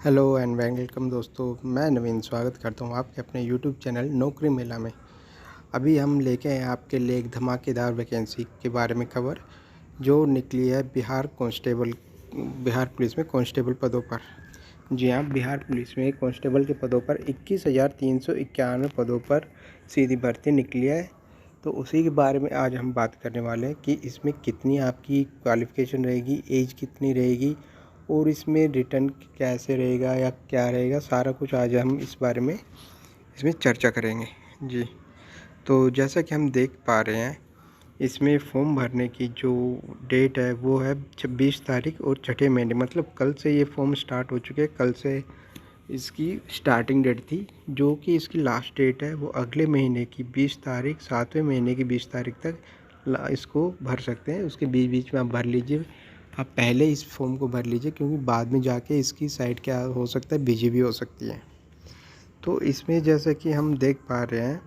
Hello and welcome दोस्तों। मैं नवीन स्वागत करता हूँ आपके अपने यूट्यूब चैनल नौकरी मेला में। अभी हम लेके आए हैं आपके लिए एक धमाकेदार वैकेंसी के बारे में खबर जो निकली है बिहार पुलिस में कांस्टेबल पदों पर। जी हाँ, बिहार पुलिस में कांस्टेबल के पदों पर 21,391 पदों पर सीधी भर्ती निकली है। तो उसी के बारे में आज हम बात करने वाले हैं कि इसमें कितनी आपकी क्वालिफ़िकेशन रहेगी, एज कितनी रहेगी और इसमें रिटर्न कैसे रहेगा या क्या रहेगा, सारा कुछ आज हम इस बारे में इसमें चर्चा करेंगे। जी, तो जैसा कि हम देख पा रहे हैं, इसमें फॉर्म भरने की जो डेट है वो है 26 तारीख और छठे महीने, मतलब कल से ये फॉर्म स्टार्ट हो चुके हैं। कल से इसकी स्टार्टिंग डेट थी, जो कि इसकी लास्ट डेट है वो अगले महीने की 20 तारीख, 7वें महीने की 20 तारीख तक इसको भर सकते हैं। उसके बीच बीच में आप भर लीजिए, आप पहले इस फॉर्म को भर लीजिए क्योंकि बाद में जाके इसकी साइट क्या हो सकता है, बिजी भी हो सकती है। तो इसमें जैसा कि हम देख पा रहे हैं,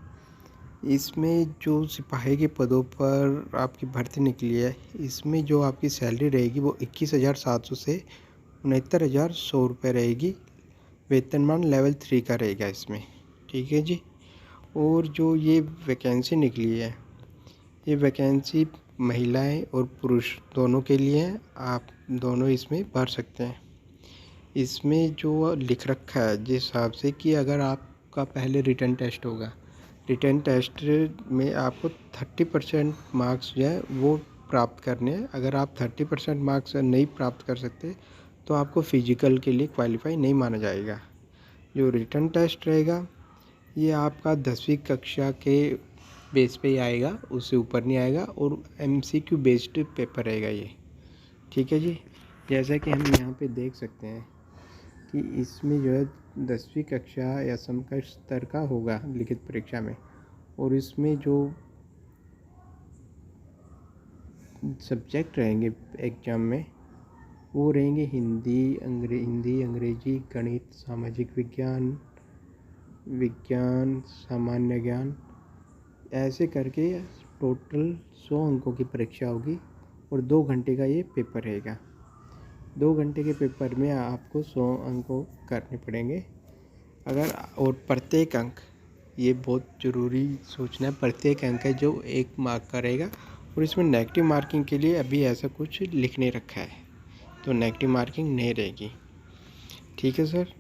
इसमें जो सिपाही के पदों पर आपकी भर्ती निकली है, इसमें जो आपकी सैलरी रहेगी वो 21,700 से 69,100 रुपये रहेगी। वेतनमान लेवल 3 का रहेगा इसमें, ठीक है जी। और जो ये वैकेंसी निकली है, ये वैकेंसी महिलाएं और पुरुष दोनों के लिए है। आप दोनों इसमें भर सकते हैं। इसमें जो लिख रखा है जिस हिसाब से कि अगर आपका पहले रिटन टेस्ट होगा, रिटन टेस्ट में आपको 30% मार्क्स जो है वो प्राप्त करने हैं। अगर आप 30% मार्क्स नहीं प्राप्त कर सकते तो आपको फिजिकल के लिए क्वालिफाई नहीं माना जाएगा। जो रिटन टेस्ट रहेगा ये आपका 10वीं कक्षा के बेस पे ही आएगा, उससे ऊपर नहीं आएगा, और MCQ बेस्ड पेपर रहेगा ये, ठीक है जी। जैसा कि हम यहाँ पे देख सकते हैं कि इसमें जो है 10वीं कक्षा या समकक्ष स्तर का होगा लिखित परीक्षा में, और इसमें जो सब्जेक्ट रहेंगे एग्ज़ाम में वो रहेंगे हिंदी, अंग्रेजी, गणित, सामाजिक विज्ञान, सामान्य ज्ञान, ऐसे करके टोटल 100 अंकों की परीक्षा होगी और 2 घंटे का ये पेपर रहेगा। 2 घंटे के पेपर में आपको 100 अंक करने पड़ेंगे। और प्रत्येक अंक, ये बहुत ज़रूरी सोचना है, प्रत्येक अंक है जो 1 मार्क का रहेगा। और इसमें नेगेटिव मार्किंग के लिए अभी ऐसा कुछ लिख नहीं रखा है, तो नेगेटिव मार्किंग नहीं रहेगी, ठीक है सर।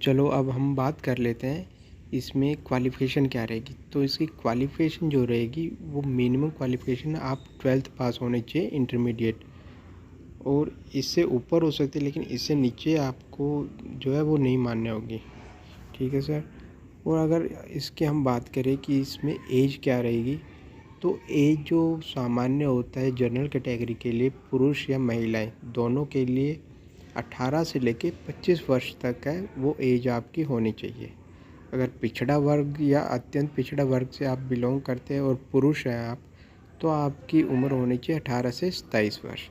चलो अब हम बात कर लेते हैं इसमें क्वालिफ़िकेशन क्या रहेगी। तो इसकी क्वालिफ़िकेशन जो रहेगी वो मिनिमम क्वालिफ़िकेशन आप 12th पास होने चाहिए, इंटरमीडिएट, और इससे ऊपर हो सकती है लेकिन इससे नीचे आपको जो है वो नहीं मान्य होगी, ठीक है सर। और अगर इसके हम बात करें कि इसमें एज क्या रहेगी, तो एज जो सामान्य होता है जनरल कैटेगरी के लिए, पुरुष या महिलाएं दोनों के लिए 18 से लेके 25 वर्ष तक है वो एज आपकी होनी चाहिए। अगर पिछड़ा वर्ग या अत्यंत पिछड़ा वर्ग से आप बिलोंग करते हैं और पुरुष हैं आप, तो आपकी उम्र होनी चाहिए 18 से 27 वर्ष।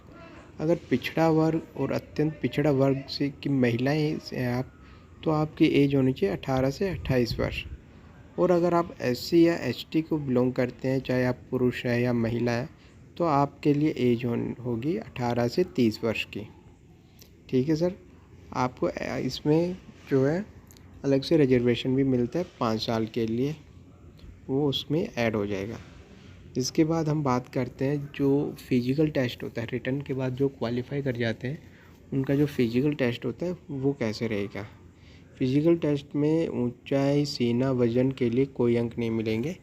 अगर पिछड़ा वर्ग और अत्यंत पिछड़ा वर्ग से की महिलाएं हैं आप, तो आपकी एज होनी चाहिए 18 से 28 वर्ष। और अगर आप SC या ST को बिलोंग करते हैं, चाहे आप पुरुष हैं या महिला हैं, तो आपके लिए एज होगी 18 से 30 वर्ष की, ठीक है सर। आपको इसमें जो है अलग से रिजर्वेशन भी मिलता है 5 साल के लिए, वो उसमें ऐड हो जाएगा। इसके बाद हम बात करते हैं जो फिजिकल टेस्ट होता है, रिटर्न के बाद जो क्वालिफाई कर जाते हैं उनका जो फिजिकल टेस्ट होता है वो कैसे रहेगा। फिजिकल टेस्ट में ऊंचाई, सीना, वजन के लिए कोई अंक नहीं मिलेंगे,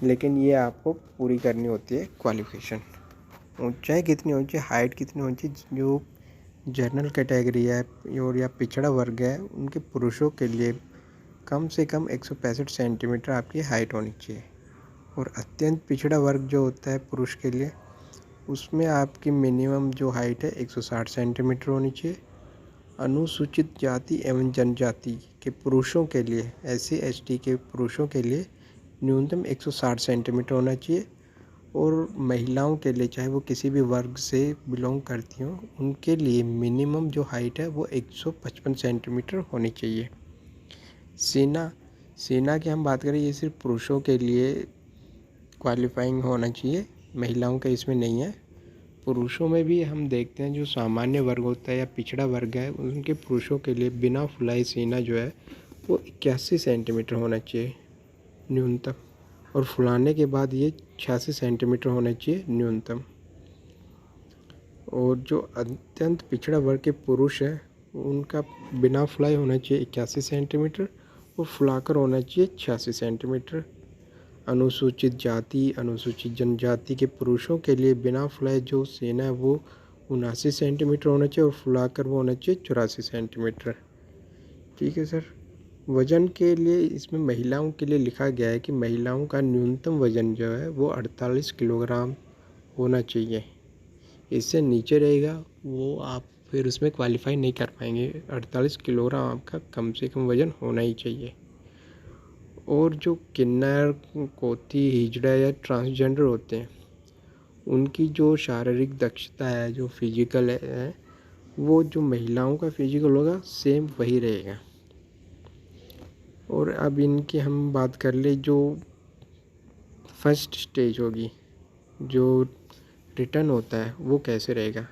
लेकिन ये आपको पूरी करनी होती है क्वालिफिकेशन। ऊंचाई कितनी होनी चाहिए, हाइट कितनी होनी चाहिए, जो जनरल कैटेगरी है और या पिछड़ा वर्ग है उनके पुरुषों के लिए कम से कम 165 सेंटीमीटर आपकी हाइट होनी चाहिए। और अत्यंत पिछड़ा वर्ग जो होता है पुरुष के लिए, उसमें आपकी मिनिमम जो हाइट है 160 सेंटीमीटर होनी चाहिए। अनुसूचित जाति एवं जनजाति के पुरुषों के लिए, SC ST के पुरुषों के लिए न्यूनतम 160 सेंटीमीटर होना चाहिए। और महिलाओं के लिए, चाहे वो किसी भी वर्ग से बिलोंग करती हों, उनके लिए मिनिमम जो हाइट है वो 155 सेंटीमीटर होनी चाहिए। सेना की हम बात करें, ये सिर्फ पुरुषों के लिए क्वालिफाइंग होना चाहिए, महिलाओं का इसमें नहीं है। पुरुषों में भी हम देखते हैं जो सामान्य वर्ग होता है या पिछड़ा वर्ग है, उनके पुरुषों के लिए बिना फुलाए सीना जो है वो 81 सेंटीमीटर होना चाहिए न्यूनतम, और फुलाने के बाद ये 86 सेंटीमीटर होना चाहिए न्यूनतम। और जो अत्यंत पिछड़ा वर्ग के पुरुष हैं उनका बिना फुलाए होना चाहिए 81 सेंटीमीटर और फुलाकर होना चाहिए 86 सेंटीमीटर। अनुसूचित जाति अनुसूचित जनजाति के पुरुषों के लिए बिना फुलाए जो सीना है वो 79 सेंटीमीटर होना चाहिए और फुलाकर वो होना चाहिए 84 सेंटीमीटर। ठीक है सर। वज़न के लिए इसमें महिलाओं के लिए लिखा गया है कि महिलाओं का न्यूनतम वज़न जो है वो 48 किलोग्राम होना चाहिए। इससे नीचे रहेगा वो आप फिर उसमें क्वालिफाई नहीं कर पाएंगे। 48 किलोग्राम आपका कम से कम वज़न होना ही चाहिए। और जो किन्नर, कोती, हिजड़ा या ट्रांसजेंडर होते हैं उनकी जो शारीरिक दक्षता है, जो फिजिकल है, वो जो महिलाओं का फिजिकल होगा सेम वही रहेगा। और अब इनकी हम बात कर ले, जो फर्स्ट स्टेज होगी, जो रिटर्न होता है वो कैसे रहेगा,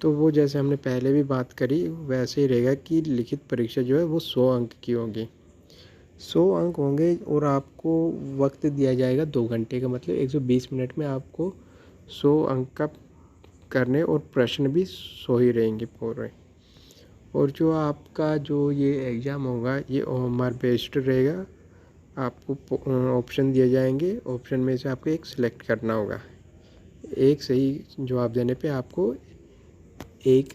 तो वो जैसे हमने पहले भी बात करी वैसे ही रहेगा कि लिखित परीक्षा जो है वो 100 अंक की होगी। 100 अंक होंगे और आपको वक्त दिया जाएगा 2 घंटे का, मतलब 120 मिनट में आपको 100 अंक का करने और प्रश्न भी 100 ही रहेंगे पूरे। और जो आपका जो ये एग्ज़ाम होगा ये OMR बेस्ड रहेगा। आपको ऑप्शन दिए जाएंगे, ऑप्शन में से आपको एक सिलेक्ट करना होगा। एक सही जवाब देने पे आपको 1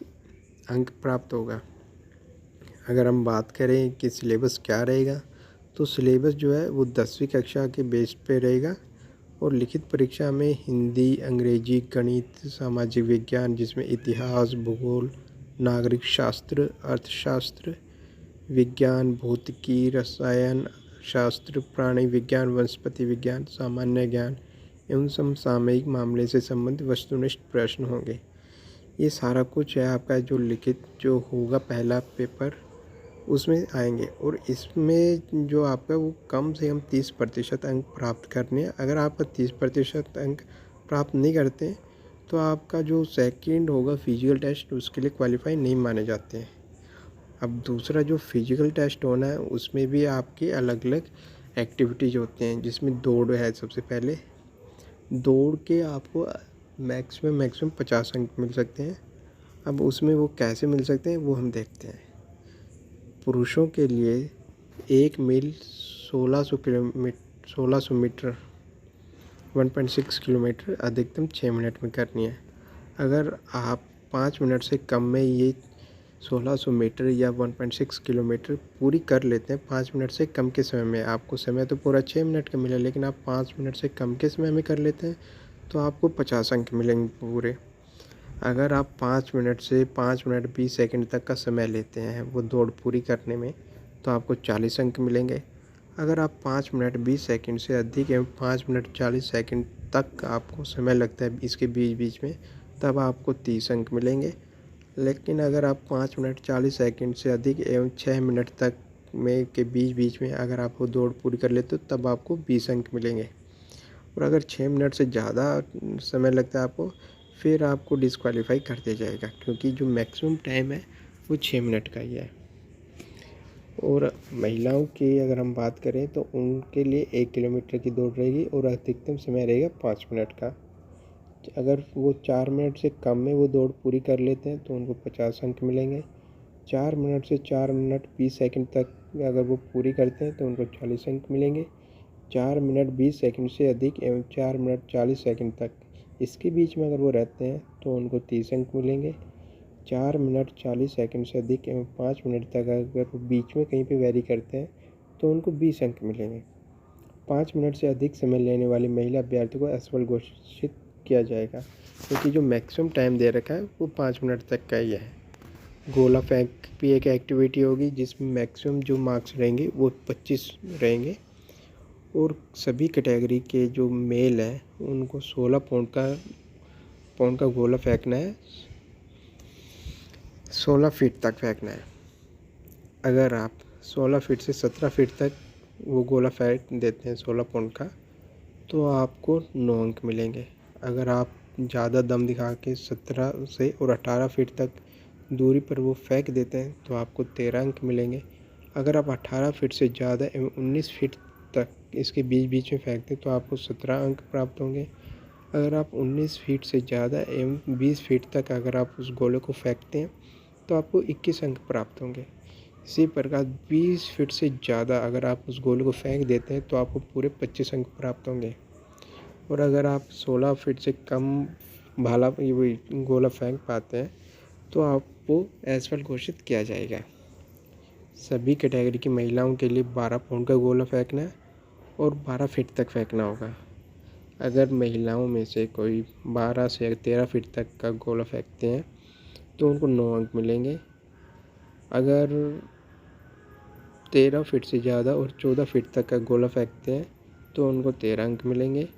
अंक प्राप्त होगा। अगर हम बात करें कि सिलेबस क्या रहेगा, तो सिलेबस जो है वो 10वीं कक्षा के बेस पे रहेगा और लिखित परीक्षा में हिंदी, अंग्रेजी, गणित, सामाजिक विज्ञान जिसमें इतिहास, भूगोल, नागरिक शास्त्र, अर्थशास्त्र, विज्ञान, भौतिकी, रसायन शास्त्र, प्राणी विज्ञान, वनस्पति विज्ञान, सामान्य ज्ञान एवं समसामयिक मामले से संबंधित वस्तुनिष्ठ प्रश्न होंगे। ये सारा कुछ है आपका जो लिखित जो होगा पहला पेपर उसमें आएंगे। और इसमें जो आपका वो कम से कम 30% अंक प्राप्त करने हैं। अगर आपका 30% अंक प्राप्त नहीं करते तो आपका जो सेकंड होगा फिजिकल टेस्ट उसके लिए क्वालिफाई नहीं माने जाते हैं। अब दूसरा जो फिजिकल टेस्ट होना है उसमें भी आपके अलग अलग एक्टिविटीज़ होते हैं, जिसमें दौड़ है। सबसे पहले दौड़ के आपको मैक्सिमम 50 अंक मिल सकते हैं। अब उसमें वो कैसे मिल सकते हैं वो हम देखते हैं। पुरुषों के लिए 1 मील 1600 मीटर 1.6 किलोमीटर अधिकतम 6 मिनट में करनी है। अगर आप 5 मिनट से कम में ये 1600 मीटर या 1.6 किलोमीटर पूरी कर लेते हैं 5 मिनट से कम के समय में, आपको समय तो पूरा 6 मिनट का मिला, लेकिन आप 5 मिनट से कम के समय में कर लेते हैं तो आपको 50 अंक मिलेंगे पूरे। अगर आप 5 मिनट से 5 मिनट 20 सेकंड तक का समय लेते हैं वो दौड़ पूरी करने में तो आपको 40 अंक मिलेंगे। अगर आप 5 मिनट 20 सेकंड से अधिक एवं 5 मिनट 40 सेकंड तक आपको समय लगता है इसके बीच में, तब आपको 30 अंक मिलेंगे। लेकिन अगर आप 5 मिनट 40 सेकंड से अधिक एवं 6 मिनट तक में के बीच में अगर आप वो दौड़ पूरी कर लेते हो तब आपको 20 अंक मिलेंगे। और अगर 6 मिनट से ज़्यादा समय लगता है आपको, फिर आपको डिस्क्वालीफाई कर दिया जाएगा, क्योंकि जो मैक्सिमम टाइम है वो 6 मिनट का ही है। और महिलाओं की अगर हम बात करें तो उनके लिए 1 किलोमीटर की दौड़ रहेगी और अधिकतम समय रहेगा 5 मिनट का। अगर वो 4 मिनट से कम में वो दौड़ पूरी कर लेते हैं तो उनको 50 अंक मिलेंगे। 4 मिनट से 4 मिनट 20 सेकंड तक अगर वो पूरी करते हैं तो उनको 40 अंक मिलेंगे। 4 मिनट 20 सेकंड से अधिक एवं 4 मिनट 40 सेकंड तक इसके बीच में अगर वो रहते हैं तो उनको 30 अंक मिलेंगे। 4 मिनट 40 सेकंड से अधिक एवं 5 मिनट तक अगर वो बीच में कहीं पे वैरी करते हैं तो उनको 20 अंक मिलेंगे। 5 मिनट से अधिक समय लेने वाली महिला अभ्यर्थी को असफल घोषित किया जाएगा, क्योंकि जो मैक्सिमम टाइम दे रखा है वो 5 मिनट तक का ही है। गोला फेंक भी एक एक्टिविटी होगी जिसमें मैक्सिमम जो मार्क्स रहेंगे वो 25 रहेंगे। और सभी कैटेगरी के जो मेल हैं उनको 16 पाउंड का गोला फेंकना है, 16 फीट तक फेंकना है। अगर आप 16 फीट से 17 फीट तक वो गोला फेंक देते हैं 16 पाउंड का तो आपको 9 अंक मिलेंगे। अगर आप ज़्यादा दम दिखा के 17 से और 18 फीट तक दूरी पर वो फेंक देते हैं तो आपको 13 अंक मिलेंगे। अगर आप 18 फीट से ज़्यादा एवं 19 फीट तक इसके बीच में फेंकते हैं तो आपको 17 अंक प्राप्त होंगे। अगर आप 19 फीट से ज़्यादा एवं 20 फीट तक अगर आप उस गोले को फेंकते हैं तो आपको 21 अंक प्राप्त होंगे। इसी प्रकार 20 फीट से ज़्यादा अगर आप उस गोले को फेंक देते हैं तो आपको पूरे 25 अंक प्राप्त होंगे। और अगर आप 16 फीट से कम भाला गोला फेंक पाते हैं तो आपको असफल घोषित किया जाएगा। सभी कैटेगरी की महिलाओं के लिए 12 पाउंड का गोला फेंकना है और 12 फीट तक फेंकना होगा। अगर महिलाओं में से कोई 12 से 13 फीट तक का गोला फेंकते हैं तो उनको 9 अंक मिलेंगे। अगर 13 फीट से ज़्यादा और 14 फीट तक का गोला फेंकते हैं तो उनको 13 अंक मिलेंगे।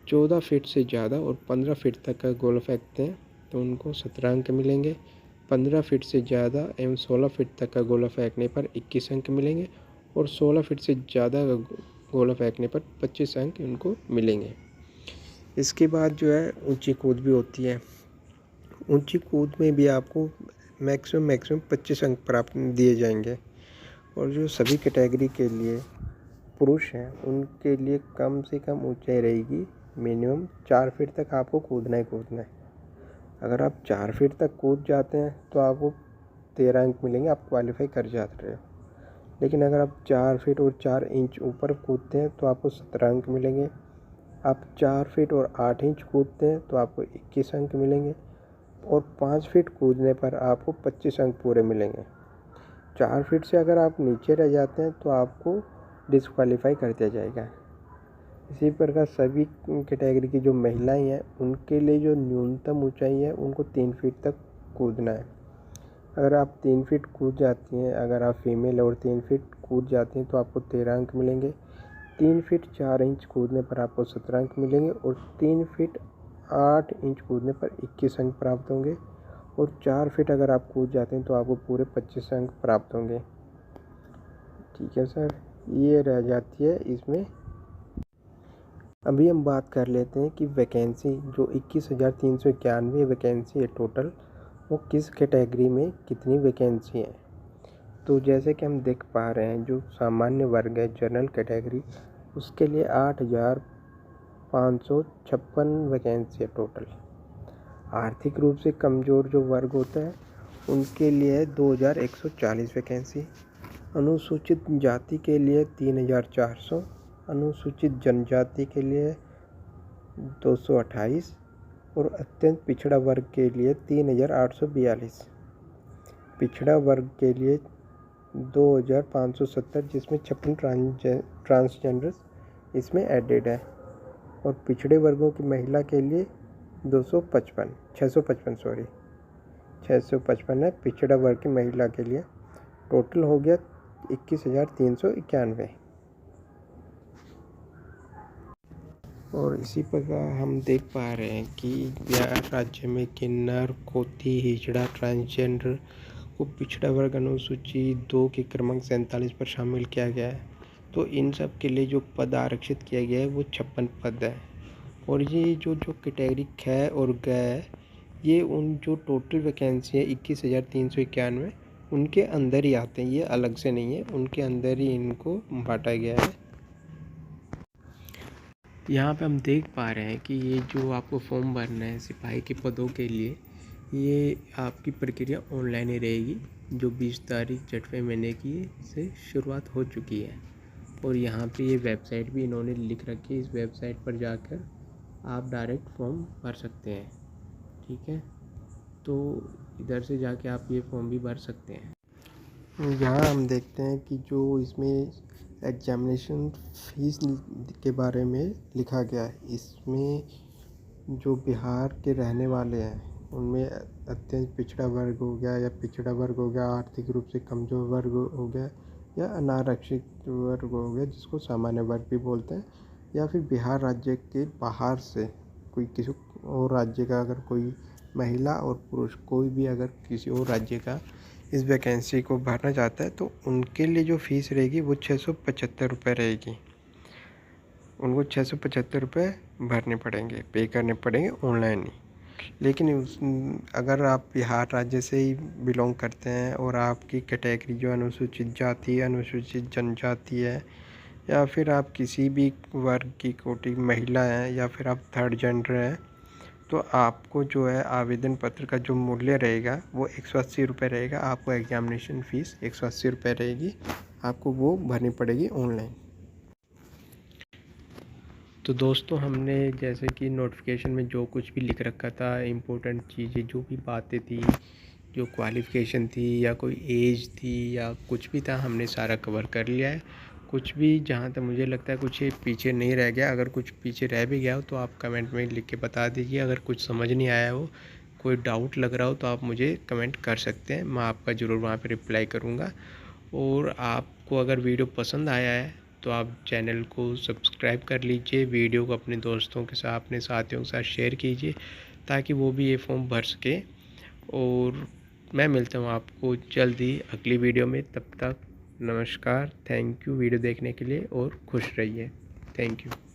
14 फीट से ज़्यादा और 15 फीट तक का गोला फेंकते हैं तो उनको 17 अंक मिलेंगे। 15 फीट से ज़्यादा एवं 16 फीट तक का गोला फेंकने पर 21 अंक मिलेंगे और 16 फीट से ज़्यादा का गोला फेंकने पर 25 अंक उनको मिलेंगे। इसके बाद जो है ऊंची कूद भी होती है। ऊंची कूद में भी आपको मैक्सिमम 25 अंक प्राप्त दिए जाएंगे। और जो सभी कैटेगरी के लिए पुरुष हैं उनके लिए कम से कम ऊंचाई रहेगी मिनिमम 4 फीट तक आपको कूदना ही कूदना है। अगर आप 4 फीट तक कूद जाते हैं तो आपको 13 अंक मिलेंगे, आप क्वालिफाई कर जाते हो। लेकिन अगर आप 4 फीट और 4 इंच ऊपर कूदते हैं तो आपको 17 अंक मिलेंगे। आप 4 फीट और 8 इंच कूदते हैं तो आपको 21 अंक मिलेंगे और 5 फीट कूदने पर आपको 25 अंक पूरे मिलेंगे। 4 फीट से अगर आप नीचे रह जाते हैं तो आपको डिस्क्वालीफाई कर दिया जाएगा। इसी प्रकार सभी कैटेगरी की जो महिलाएं हैं उनके लिए जो न्यूनतम ऊंचाई है उनको 3 फीट तक कूदना है। अगर आप 3 फीट कूद जाती हैं, अगर आप फीमेल और 3 फीट कूद जाती हैं तो आपको 13 अंक मिलेंगे। 3 फीट 4 इंच कूदने पर आपको 17 अंक मिलेंगे और 3 फीट 8 इंच कूदने पर 21 अंक प्राप्त होंगे और 4 फीट अगर आप कूद जाते हैं तो आपको पूरे 25 अंक प्राप्त होंगे। ठीक है सर, ये रह जाती है इसमें। अभी हम बात कर लेते हैं कि वैकेंसी जो 21,391 वैकेंसी है टोटल, वो किस कैटेगरी में कितनी वैकेंसी है। तो जैसे कि हम देख पा रहे हैं जो सामान्य वर्ग है जनरल कैटेगरी, उसके लिए 8,556 वैकेंसी है टोटल। आर्थिक रूप से कमज़ोर जो वर्ग होता है उनके लिए 2,140 वैकेंसी। अनुसूचित जाति के लिए 3,400, अनुसूचित जनजाति के लिए 228 और अत्यंत पिछड़ा वर्ग के लिए 3,842। पिछड़ा वर्ग के लिए 2,570 जिसमें 56 ट्रांसजेंडर्स इसमें एडेड है। और पिछड़े वर्गों की महिला के लिए 655 है पिछड़ा वर्ग की महिला के लिए। टोटल हो गया 21,391। और इसी प्रकार हम देख पा रहे हैं कि बिहार राज्य में किन्नर, कोती, हिजड़ा, ट्रांसजेंडर को पिछड़ा वर्ग अनुसूची 2 के क्रमांक 47 पर शामिल किया गया है। तो इन सब के लिए जो पद आरक्षित किया गया है वो 56 पद है। और ये जो कैटेगरी ख और ग है, ये उन जो टोटल वैकेंसी है 21,391 उनके अंदर ही आते हैं, ये अलग से नहीं है, उनके अंदर ही इनको बांटा गया है। यहाँ पे हम देख पा रहे हैं कि ये जो आपको फॉर्म भरना है सिपाही के पदों के लिए, ये आपकी प्रक्रिया ऑनलाइन ही रहेगी, जो 20 तारीख 6वें महीने की से शुरुआत हो चुकी है। और यहाँ पे ये वेबसाइट भी इन्होंने लिख रखी है, इस वेबसाइट पर जाकर आप डायरेक्ट फॉर्म भर सकते हैं। ठीक है, तो इधर से जाके आप ये फॉर्म भी भर सकते हैं। यहाँ हम देखते हैं कि जो इसमें एग्जामिनेशन फीस के बारे में लिखा गया है, इसमें जो बिहार के रहने वाले हैं उनमें अत्यंत पिछड़ा वर्ग हो गया या पिछड़ा वर्ग हो गया, आर्थिक रूप से कमज़ोर वर्ग हो गया या अनारक्षित वर्ग हो गया जिसको सामान्य वर्ग भी बोलते हैं, या फिर बिहार राज्य के बाहर से कोई किसी और राज्य का अगर कोई महिला और पुरुष कोई भी अगर किसी और राज्य का इस वैकेंसी को भरना चाहता है तो उनके लिए जो फ़ीस रहेगी वो 675 रुपये रहेगी। उनको 675 रुपये भरने पड़ेंगे, पे करने पड़ेंगे ऑनलाइन ही। लेकिन अगर आप बिहार राज्य से ही बिलोंग करते हैं और आपकी कैटेगरी जो अनुसूचित जाति है, अनुसूचित जनजाति है, या फिर आप किसी भी वर्ग की कोटि महिला हैं, या फिर आप थर्ड जेंडर हैं, तो आपको जो है आवेदन पत्र का जो मूल्य रहेगा वो 180 रुपये रहेगा। आपको एग्ज़ामिनेशन फ़ीस 180 रुपये रहेगी, आपको वो भरनी पड़ेगी ऑनलाइन। तो दोस्तों, हमने जैसे कि नोटिफिकेशन में जो कुछ भी लिख रखा था, इम्पोर्टेंट चीज़ें जो भी बातें थी, जो क्वालिफ़िकेशन थी या कोई एज थी या कुछ भी था, हमने सारा कवर कर लिया है। कुछ भी जहाँ तक मुझे लगता है कुछ पीछे नहीं रह गया। अगर कुछ पीछे रह भी गया हो तो आप कमेंट में लिख के बता दीजिए। अगर कुछ समझ नहीं आया हो, कोई डाउट लग रहा हो, तो आप मुझे कमेंट कर सकते हैं, मैं आपका ज़रूर वहाँ पे रिप्लाई करूँगा। और आपको अगर वीडियो पसंद आया है तो आप चैनल को सब्सक्राइब कर लीजिए, वीडियो को अपने दोस्तों के साथ, अपने साथियों के साथ शेयर कीजिए, ताकि वो भी ये फॉर्म भर सके। और मैं मिलता हूँ आपको जल्दी अगली वीडियो में। तब तक नमस्कार, थैंक यू वीडियो देखने के लिए और खुश रहिए। Thank you.